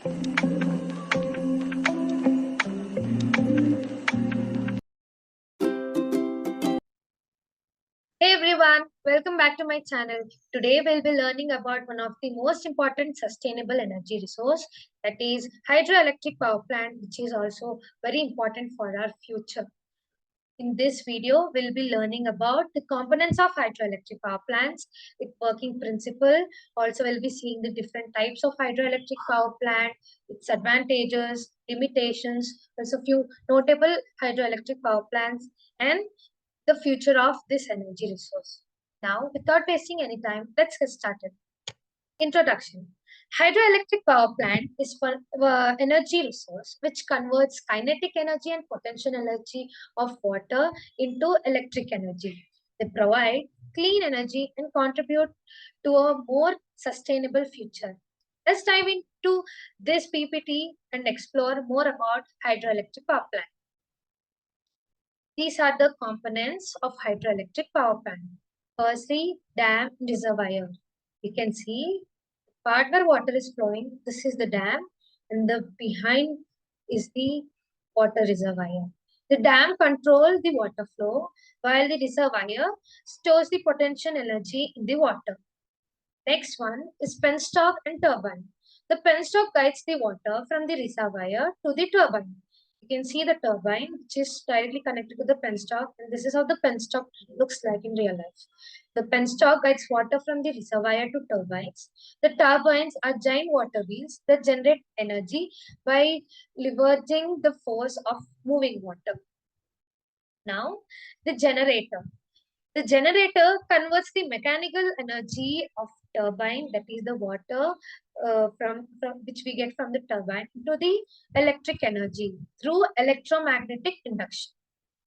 Hey everyone, welcome back to my channel. Today we'll be learning about one of the most important sustainable energy resource, that is hydroelectric power plant, which is also very important for our future. In this video, we'll be learning about the components of hydroelectric power plants, its working principle. Also, we'll be seeing the different types of hydroelectric power plant, its advantages, limitations, also few notable hydroelectric power plants, and the future of this energy resource. Now, without wasting any time, let's get started. Introduction. Hydroelectric power plant is an energy resource which converts kinetic energy and potential energy of water into electric energy. They provide clean energy and contribute to a more sustainable future. Let's dive into this PPT and explore more about hydroelectric power plant. These are the components of hydroelectric power plant. Firstly, dam reservoir. You can see part where water is flowing. This is the dam, and the behind is the water reservoir. The dam controls the water flow, while the reservoir stores the potential energy in the water. Next one is penstock and turbine. The penstock guides the water from the reservoir to the turbine. You can see the turbine, which is directly connected to the penstock, and this is how the penstock looks like in real life. The penstock guides water from the reservoir to turbines. The turbines are giant water wheels that generate energy by leveraging the force of moving water. Now, the generator. The generator converts the mechanical energy of turbine, that is the water from which we get from the turbine, into the electric energy through electromagnetic induction.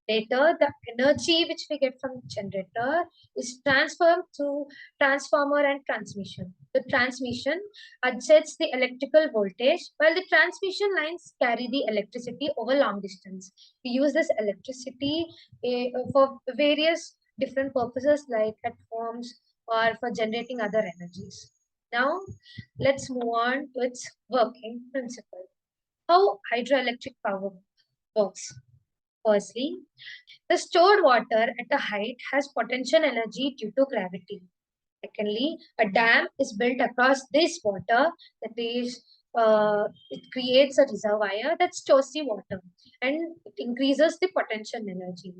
Later, the energy which we get from the generator is transformed through transformer and transmission. The transmission adjusts the electrical voltage, while the transmission lines carry the electricity over long distance. We use this electricity for various different purposes like at homes or for generating other energies. Now, let's move on to its working principle. How hydroelectric power works. Firstly, the stored water at a height has potential energy due to gravity. Secondly, a dam is built across this water, that is, it creates a reservoir that stores the water and it increases the potential energy.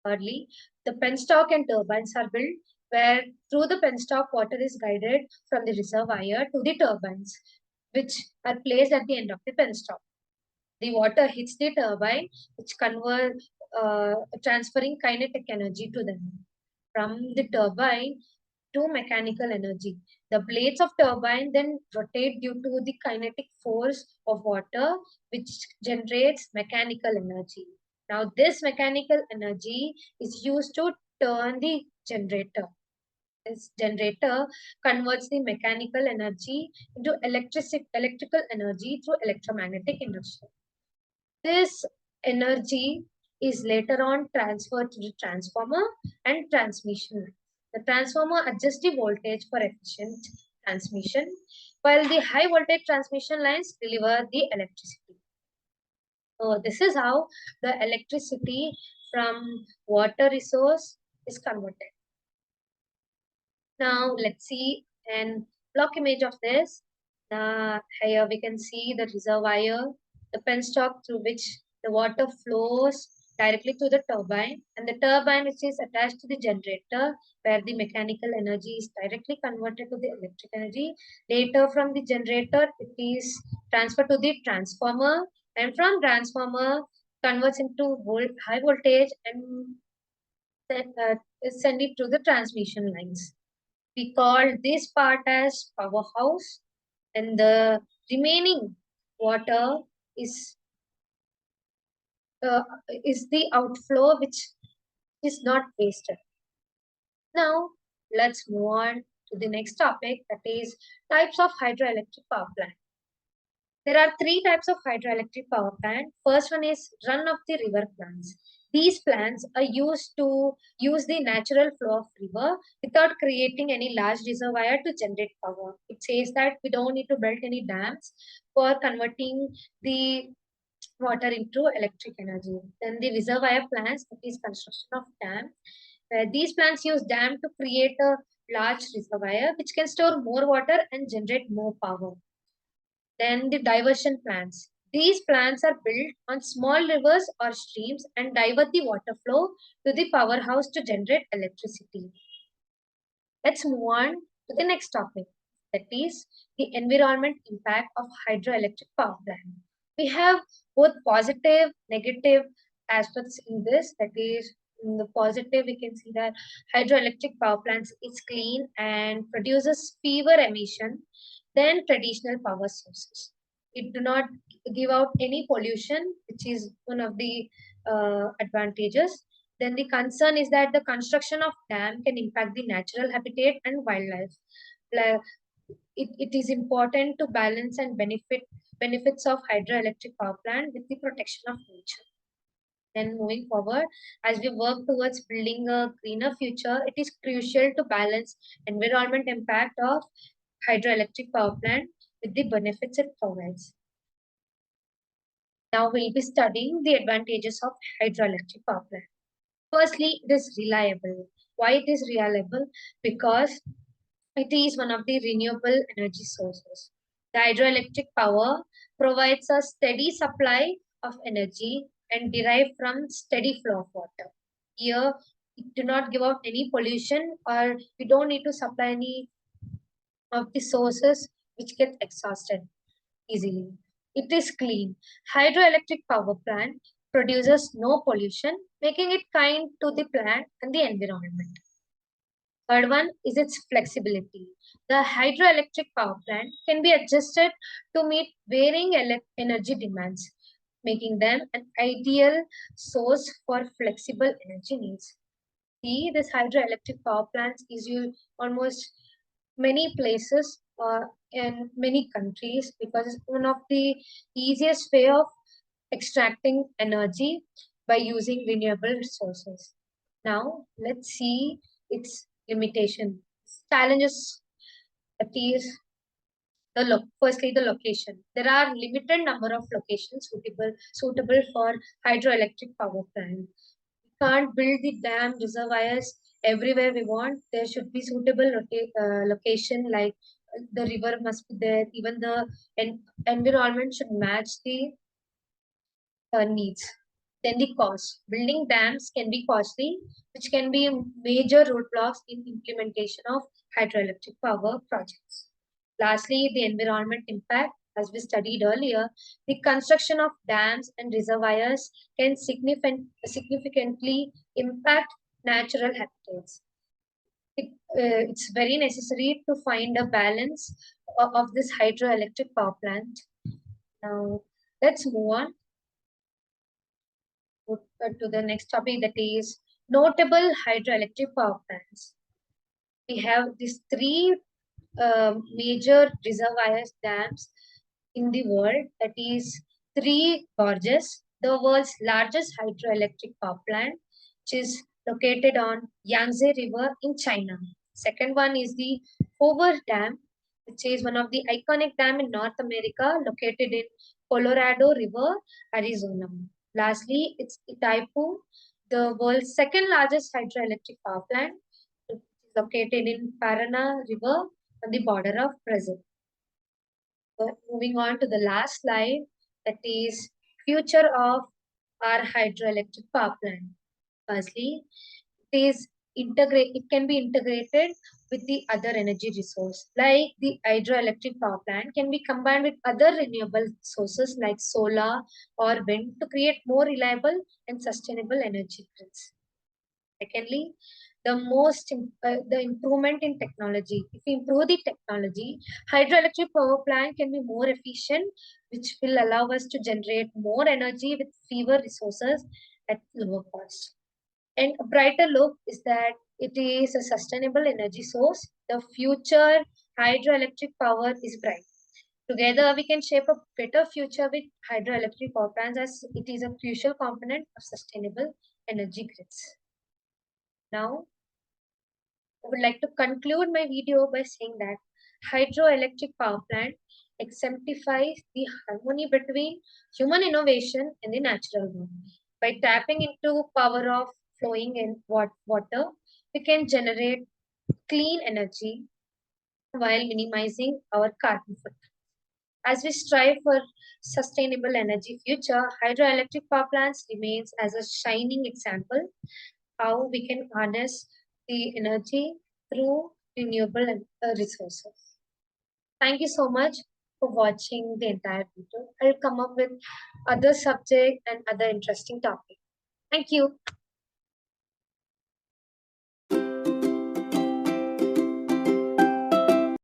Thirdly, the penstock and turbines are built where through the penstock water is guided from the reservoir to the turbines, which are placed at the end of the penstock. The water hits the turbine, which converts transferring kinetic energy to them. From the turbine to mechanical energy. The blades of turbine then rotate due to the kinetic force of water, which generates mechanical energy. Now, this mechanical energy is used to turn the generator. This generator converts the mechanical energy into electrical energy through electromagnetic induction. This energy is later on transferred to the transformer and transmission. The transformer adjusts the voltage for efficient transmission, while the high voltage transmission lines deliver the electricity. So this is how the electricity from water resource is converted. Now let's see an block image of this. Here we can see the reservoir, the penstock through which the water flows directly to the turbine, and the turbine which is attached to the generator where the mechanical energy is directly converted to the electric energy. Later from the generator it is transferred to the transformer, and from transformer converts into high voltage and send it to the transmission lines. We call this part as powerhouse, and the remaining water is the outflow which is not wasted. Now let's move on to the next topic, that is types of hydroelectric power plant. There are three types of hydroelectric power plant. First one is run of the river plants. These plants are used to use the natural flow of river without creating any large reservoir to generate power. It says that we don't need to build any dams for converting the water into electric energy. Then the reservoir plants, that is construction of dams. These plants use dam to create a large reservoir which can store more water and generate more power. Then the diversion plants. These plants are built on small rivers or streams and divert the water flow to the powerhouse to generate electricity. Let's move on to the next topic, that is the environment impact of hydroelectric power plant. We have both positive, negative aspects in this. That is, in the positive, we can see that hydroelectric power plants is clean and produces fewer emission than traditional power sources. It do not give out any pollution, which is one of the advantages. Then the concern is that the construction of dam can impact the natural habitat and wildlife. Like, it is important to balance and benefits of hydroelectric power plant with the protection of nature. Then moving forward, as we work towards building a greener future, it is crucial to balance environment impact of hydroelectric power plant with the benefits it provides. Now we'll be studying the advantages of hydroelectric power plant. Firstly, it is reliable. Why it is reliable? Because it is one of the renewable energy sources. The hydroelectric power provides a steady supply of energy and derived from steady flow of water. Here, it do not give out any pollution, or we don't need to supply any of the sources which get exhausted easily. It is clean. Hydroelectric power plant produces no pollution, making it kind to the plant and the environment. Third one is its flexibility. The hydroelectric power plant can be adjusted to meet varying energy demands, making them an ideal source for flexible energy needs. See, this hydroelectric power plants is used almost many places in many countries because it's one of the easiest way of extracting energy by using renewable resources. Now, let's see its limitation. Challenges, that is firstly the location. There are limited number of locations suitable for hydroelectric power plant. We can't build the dam reservoirs everywhere we want. There should be suitable location, like the river must be there. Even the environment should match the needs. Then the cost. Building dams can be costly, which can be major roadblocks in implementation of hydroelectric power projects. Lastly, the environment impact. As we studied earlier, the construction of dams and reservoirs can significantly impact natural habitats. It's very necessary to find a balance of this hydroelectric power plant. Now, let's move on to the next topic, that is notable hydroelectric power plants. We have these three major reservoirs dams in the world, that is three gorges, the world's largest hydroelectric power plant, which is located on Yangtze River in China. Second one is the Hoover Dam, which is one of the iconic dam in North America, located in Colorado River, Arizona. Lastly, it's Itaipu, the world's second largest hydroelectric power plant, located in Paraná River on the border of Brazil. Moving on to the last slide, that is future of our hydroelectric power plant. Firstly, it can be integrated with the other energy resource, like the hydroelectric power plant can be combined with other renewable sources like solar or wind to create more reliable and sustainable energy grids. Secondly, the improvement in technology. If we improve the technology, hydroelectric power plant can be more efficient, which will allow us to generate more energy with fewer resources at lower cost. And a brighter look is that it is a sustainable energy source. The future hydroelectric power is bright. Together, we can shape a better future with hydroelectric power plants, as it is a crucial component of sustainable energy grids. Now, I would like to conclude my video by saying that hydroelectric power plant exemplifies the harmony between human innovation and the natural world. By tapping into power of flowing in water, we can generate clean energy while minimizing our carbon footprint. As we strive for sustainable energy future, hydroelectric power plants remains as a shining example how we can harness the energy through renewable resources. Thank you so much for watching the entire video. I'll come up with other subject and other interesting topic. Thank you.